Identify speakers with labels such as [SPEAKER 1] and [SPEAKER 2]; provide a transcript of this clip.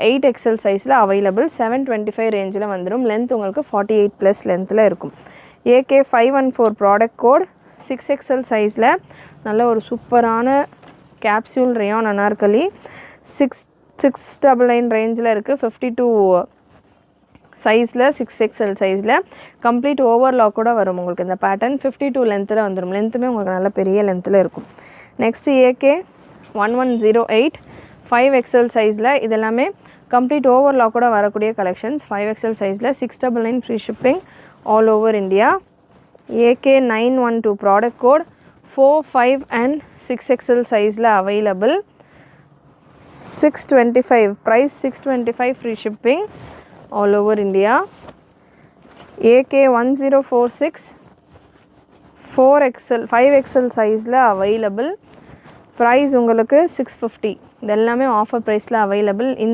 [SPEAKER 1] 8XL சைஸில் available. 725 ரேஞ்சில் வந்துடும். லென்த் உங்களுக்கு 48+ லென்த்தில் இருக்கும். AK514 product code. 6XL சைஸில் நல்ல ஒரு சூப்பரான கேப்சூல் ரேயான் அனார்கலி 699 ரேஞ்சில் இருக்குது. 52 சைஸில் 6XL சைஸில் கம்ப்ளீட் ஓவர்லாக் கூட வரும் உங்களுக்கு இந்த பேட்டர்ன். 52 லென்த்தில் வந்துடும். லென்த்துமே உங்களுக்கு நல்ல பெரிய லென்த்தில் இருக்கும். நெக்ஸ்ட்டு AK1108 5XL சைஸில் இதெல்லாமே கம்ப்ளீட் ஓவர்லாக் கூட வரக்கூடிய கலெக்ஷன்ஸ். 5XL சைஸில் 699 free shipping all over India. AK912 product code. 4, 5 and 6XL சைஸில் available. 625 price. 625 free shipping all over India. AK1046 4XL 5XL சைஸில் அவைலபிள். ப்ரைஸ் உங்களுக்கு 650. இது எல்லாமே ஆஃபர் ப்ரைஸில் அவைலபிள்.